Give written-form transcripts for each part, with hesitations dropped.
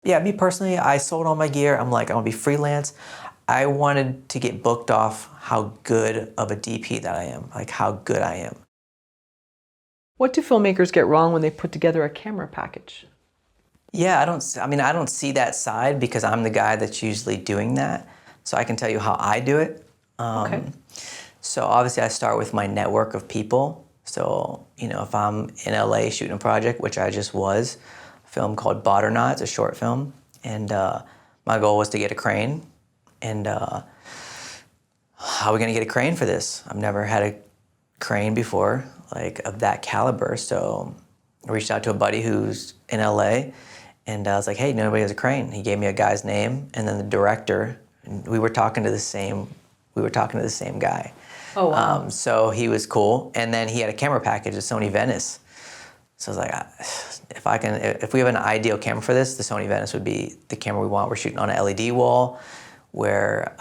Yeah, me personally, I sold all my gear. I'm like, I want to be freelance. I wanted to get booked off how good of a DP that I am, like how good I am. What do filmmakers get wrong when they put together a camera package? Yeah, I don't see that side because I'm the guy that's usually doing that. So I can tell you how I do it. Okay. So obviously I start with my network of people. So, if I'm in LA shooting a project, which I just was, a film called Not, it's a short film. And my goal was to get a crane. And how are we gonna get a crane for this? I've never had a crane before, like of that caliber. So I reached out to a buddy who's in LA, and I was like, "Hey, nobody has a crane." He gave me a guy's name, and then the director. And we were talking to the same. We were talking to the same guy. Oh, wow. So he was cool, and then he had a camera package, a Sony Venice. So I was like, if we have an ideal camera for this, the Sony Venice would be the camera we want. We're shooting on an LED wall, where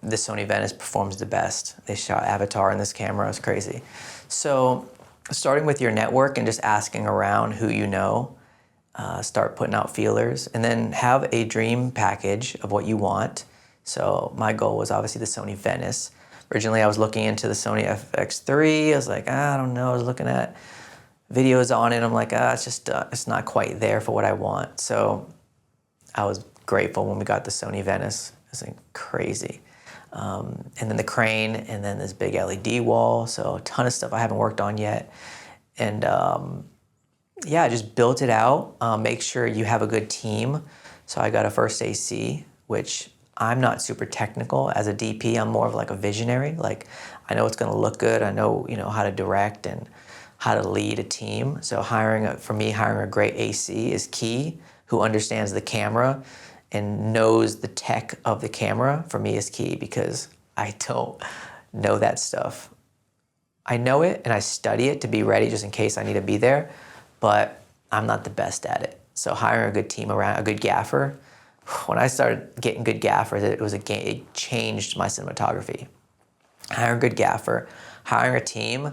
the Sony Venice performs the best. They shot Avatar in this camera. It's crazy. So starting with your network and just asking around who you know, start putting out feelers, and then have a dream package of what you want. So my goal was obviously the Sony Venice. Originally, I was looking into the Sony FX3. I was like, I don't know. I was looking at videos on it. I'm like, it's not quite there for what I want. So I was grateful when we got the Sony Venice. It was like crazy. And then the crane, and then this big LED wall. So a ton of stuff I haven't worked on yet. And yeah, I just built it out. Make sure you have a good team. So I got a first AC, which I'm not super technical as a DP. I'm more of like a visionary. Like I know it's going to look good. I know, how to direct and how to lead a team. So hiring a great AC is key, who understands the camera and knows the tech of the camera, for me is key, because I don't know that stuff. I know it and I study it to be ready just in case I need to be there, but I'm not the best at it. So hiring a good team around, a good gaffer, when I started getting good gaffers, it changed my cinematography. Hiring a good gaffer, hiring a team.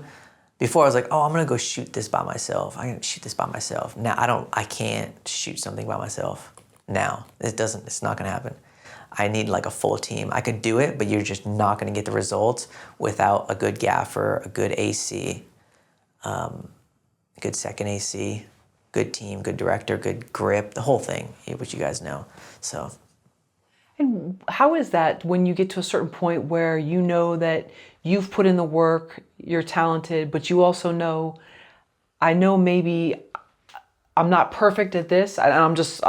Before I was like, oh, I'm gonna go shoot this by myself. I'm gonna shoot this by myself. Now I can't shoot something by myself. Now, it's not gonna happen. I need like a full team. I could do it, but you're just not gonna get the results without a good gaffer, a good AC, a good second AC, good team, good director, good grip, the whole thing, which you guys know. So And how is that when you get to a certain point where you know that you've put in the work, you're talented, but you also know, I know maybe I'm not perfect at this, and I'm just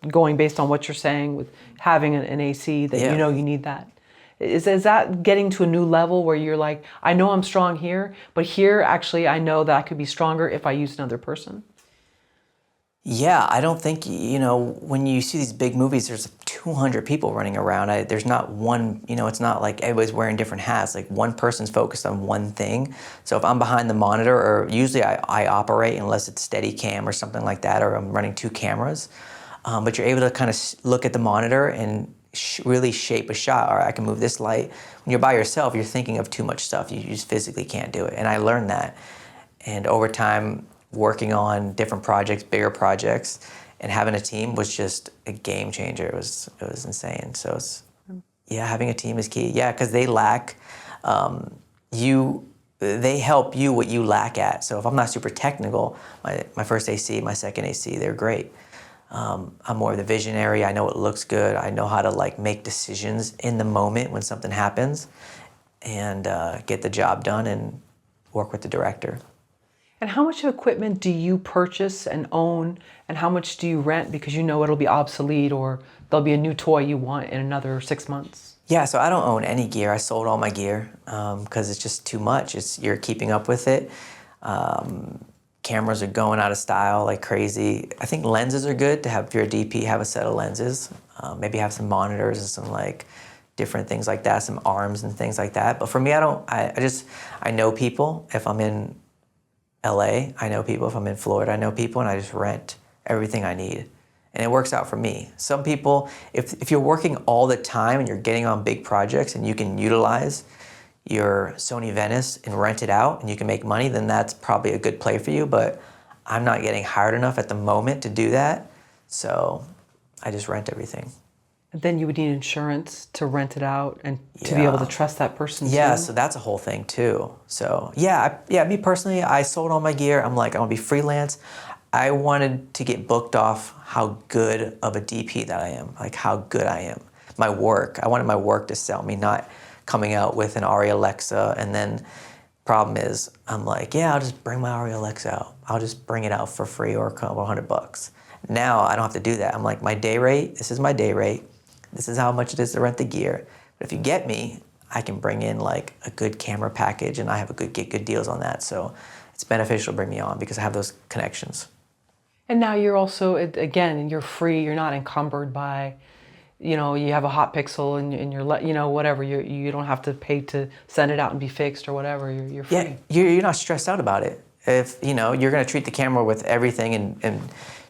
going based on what you're saying with having an AC, that you yeah. know you need that. Is that getting to a new level where you're like, I know I'm strong here, but here actually I know that I could be stronger if I use another person? Yeah, I don't think, when you see these big movies, there's 200 people running around. There's not one, it's not like everybody's wearing different hats. Like one person's focused on one thing. So if I'm behind the monitor, or usually I operate unless it's steady cam or something like that, or I'm running two cameras. But you're able to kind of look at the monitor and really shape a shot. Or I can move this light. When you're by yourself, you're thinking of too much stuff. You just physically can't do it. And I learned that. And over time, working on different projects, bigger projects, and having a team was just a game changer. It was insane. So yeah, having a team is key. Yeah, because they lack they help you what you lack at. So if I'm not super technical, my first AC, my second AC, they're great. I'm more of the visionary. I know it looks good. I know how to like make decisions in the moment when something happens, and get the job done and work with the director. And how much of equipment do you purchase and own, and how much do you rent because you know it'll be obsolete or there'll be a new toy you want in another 6 months? Yeah, so I don't own any gear. I sold all my gear because it's just too much. You're keeping up with it. Cameras are going out of style like crazy. I think lenses are good to have. If you're a DP, have a set of lenses. Maybe have some monitors and some like different things like that, some arms and things like that. But for me, I don't. I know people. If I'm in LA, I know people. If I'm in Florida, I know people, and I just rent everything I need. And it works out for me. Some people, if you're working all the time and you're getting on big projects and you can utilize your Sony Venice and rent it out and you can make money, then that's probably a good play for you. But I'm not getting hired enough at the moment to do that. So I just rent everything. Then you would need insurance to rent it out and to be able to trust that person too. Yeah, so that's a whole thing too. So yeah, me personally, I sold all my gear. I'm like, I want to be freelance. I wanted to get booked off how good of a DP that I am, like how good I am. My work, I wanted my work to sell me, not coming out with an Arri Alexa. And then problem is, I'm like, yeah, I'll just bring my Arri Alexa out. I'll just bring it out for free or a couple $100. Now I don't have to do that. I'm like, my day rate, this is my day rate. This is how much it is to rent the gear. But if you get me, I can bring in like a good camera package and I have get good deals on that. So it's beneficial to bring me on because I have those connections. And now you're also, again, you're free. You're not encumbered by, you have a hot pixel and you're, whatever. You don't have to pay to send it out and be fixed or whatever. You're free. Yeah, you're not stressed out about it. If, you're going to treat the camera with everything and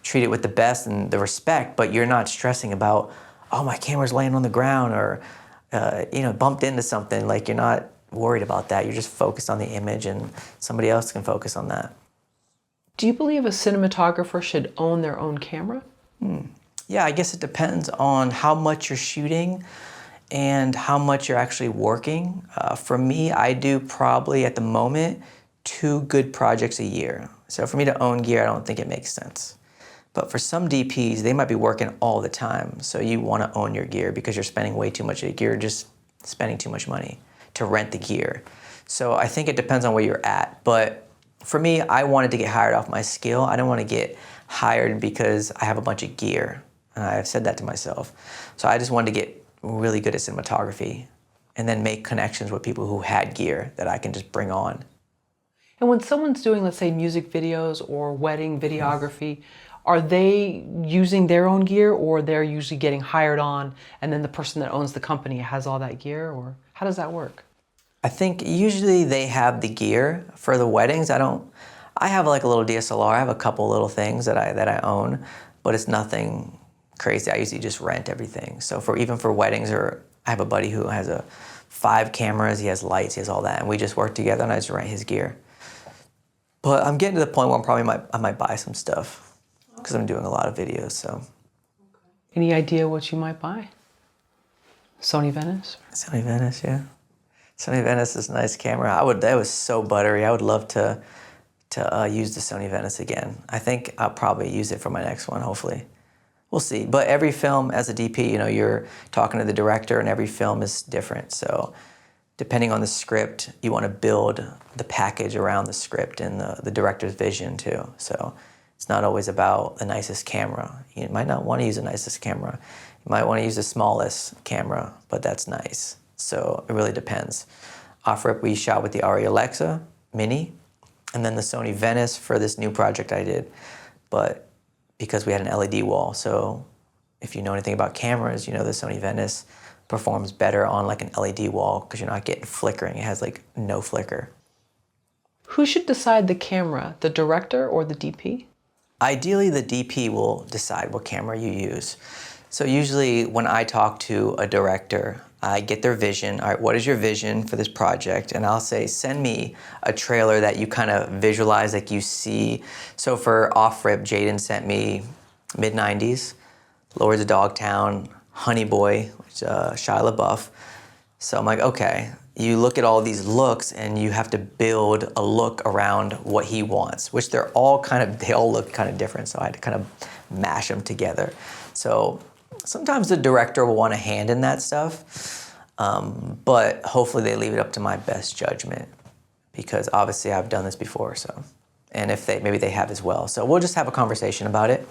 treat it with the best and the respect, but you're not stressing about, oh, my camera's laying on the ground or, bumped into something. Like, you're not worried about that. You're just focused on the image and somebody else can focus on that. Do you believe a cinematographer should own their own camera? Yeah, I guess it depends on how much you're shooting and how much you're actually working. For me, I do probably at the moment 2 good projects a year. So for me to own gear, I don't think it makes sense. But for some DPs, they might be working all the time. So you want to own your gear because you're spending way too much. You're just spending too much money to rent the gear. So I think it depends on where you're at. But for me, I wanted to get hired off my skill. I don't want to get hired because I have a bunch of gear. And I've said that to myself. So I just wanted to get really good at cinematography and then make connections with people who had gear that I can just bring on. And when someone's doing, let's say, music videos or wedding videography, are they using their own gear or they're usually getting hired on and then the person that owns the company has all that gear, or how does that work? I think usually they have the gear for the weddings. I have like a little DSLR. I have a couple little things that I own, but it's nothing crazy. I usually just rent everything. So even for weddings, or I have a buddy who has 5 cameras, he has lights, he has all that, and we just work together and I just rent his gear. But I'm getting to the point where I might buy some stuff because I'm doing a lot of videos. So, Any idea what you might buy? Sony Venice? Sony Venice, yeah. Sony Venice is a nice camera. That was so buttery. I would love to use the Sony Venice again. I think I'll probably use it for my next one, hopefully. We'll see. But every film, as a DP, you're talking to the director and every film is different. So depending on the script, you want to build the package around the script and the director's vision too. So it's not always about the nicest camera. You might not want to use the nicest camera. You might want to use the smallest camera, but that's nice. So it really depends. Off-rip, we shot with the Arri Alexa Mini, and then the Sony Venice for this new project I did. But because we had an LED wall, so if you know anything about cameras, the Sony Venice performs better on like an LED wall because you're not getting flickering. It has like no flicker. Who should decide the camera, the director or the DP? Ideally, the DP will decide what camera you use. So usually when I talk to a director, I get their vision. All right, what is your vision for this project? And I'll say, send me a trailer that you kind of visualize, like you see. So for Off-Rip, Jaden sent me mid-90s, Lords of Dogtown, Honey Boy, which Shia LaBeouf. So I'm like, okay, you look at all these looks and you have to build a look around what he wants, which they all look kind of different. So I had to kind of mash them together. So sometimes the director will want a hand in that stuff, but hopefully they leave it up to my best judgment because obviously I've done this before. So, and if maybe they have as well. So we'll just have a conversation about it.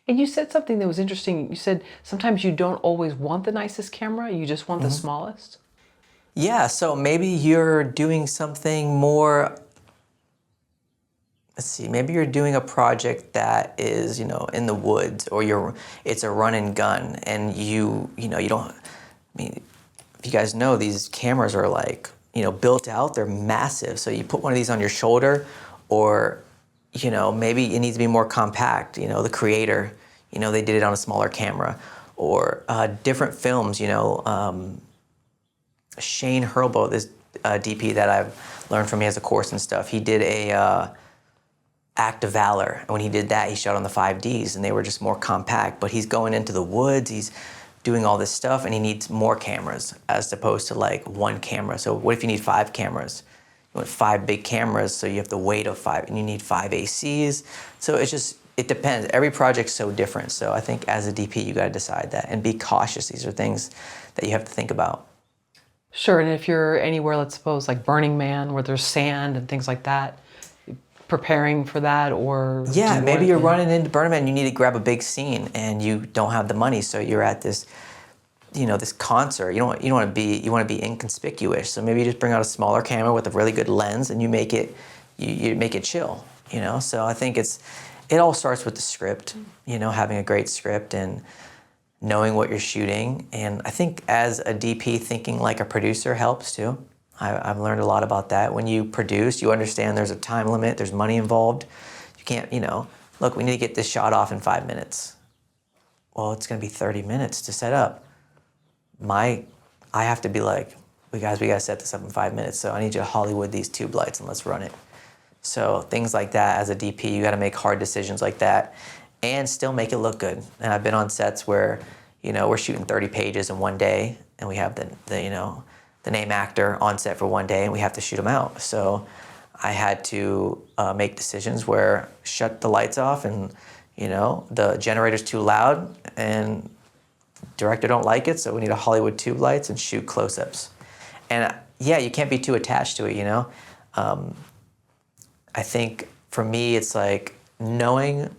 And you said something that was interesting. You said sometimes you don't always want the nicest camera, you just want the smallest. Yeah, so maybe you're doing something more, let's see, maybe you're doing a project that is, in the woods, or it's a run and gun, and you don't, if you guys know, these cameras are like, built out, they're massive. So you put one of these on your shoulder, or, maybe it needs to be more compact. The creator, they did it on a smaller camera, or different films, Shane Hurlbo, this DP that I've learned from, he has a course and stuff. He did a Act of Valor. And when he did that, he shot on the 5Ds, and they were just more compact. But he's going into the woods, he's doing all this stuff, and he needs more cameras as opposed to like one camera. So what if you need 5 cameras? You want 5 big cameras, so you have the weight of 5, and you need 5 ACs. So it's just, it depends. Every project's so different. So I think as a DP, you got to decide that and be cautious. These are things that you have to think about. Sure, and if you're anywhere, let's suppose like Burning Man, where there's sand and things like that, preparing for that, or yeah, maybe you're running into Burning Man, you need to grab a big scene, and you don't have the money, so you're at this, you know, this concert. You want to be inconspicuous. So maybe you just bring out a smaller camera with a really good lens, and you make it chill. You know, so I think it all starts with the script. You know, having a great script and knowing what you're shooting. And I think as a DP, thinking like a producer helps too. I've learned a lot about that. When you produce, you understand there's a time limit, there's money involved. You can't, you know, look, we need to get this shot off in 5 minutes. Well, it's gonna be 30 minutes to set up. I have to be like, we gotta set this up in 5 minutes, so I need you to Hollywood these tube lights and let's run it. So things like that, as a DP, you gotta make hard decisions like that and still make it look good. And I've been on sets where, you know, we're shooting 30 pages in one day, and we have the name actor on set for one day, and we have to shoot them out. So I had to make decisions where shut the lights off, and you know, the generator's too loud and director don't like it, so we need a Hollywood tube lights and shoot close-ups. And yeah, you can't be too attached to it, you know? I think for me, it's like knowing,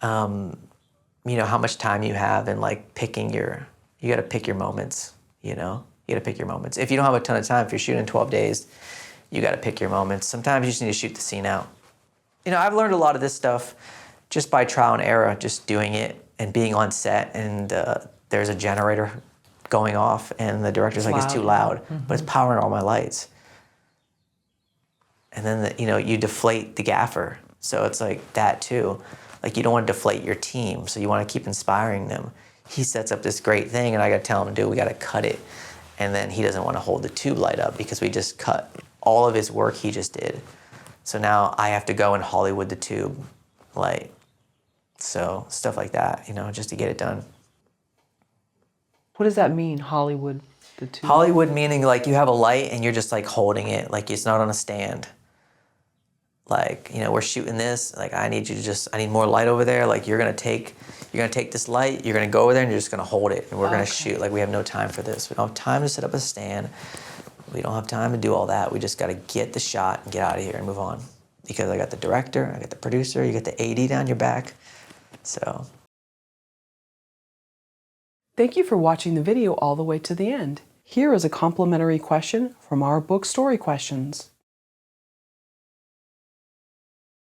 you know, how much time you have, and like you gotta pick your moments, you know? You gotta pick your moments. If you don't have a ton of time, if you're shooting 12 days, you gotta pick your moments. Sometimes you just need to shoot the scene out. You know, I've learned a lot of this stuff just by trial and error, just doing it and being on set, and there's a generator going off, and the director's like, it's too loud, but it's powering all my lights. And then, you know, you deflate the gaffer. So it's like that too. Like, you don't want to deflate your team, so you want to keep inspiring them. He sets up this great thing, and I got to tell him, dude, we got to cut it. And then he doesn't want to hold the tube light up because we just cut all of his work he just did. So now I have to go and Hollywood the tube light. So stuff like that, you know, just to get it done. What does that mean, Hollywood the tube? Hollywood meaning like you have a light and you're just like holding it, like it's not on a stand. Like, you know, we're shooting this, like I need more light over there. Like you're gonna take this light, you're gonna go over there and you're just gonna hold it, and we're gonna shoot. Like, we have no time for this. We don't have time to set up a stand. We don't have time to do all that. We just gotta get the shot and get out of here and move on. Because I got the director, I got the producer, you got the AD down your back, so. Thank you for watching the video all the way to the end. Here is a complimentary question from our book Story Questions.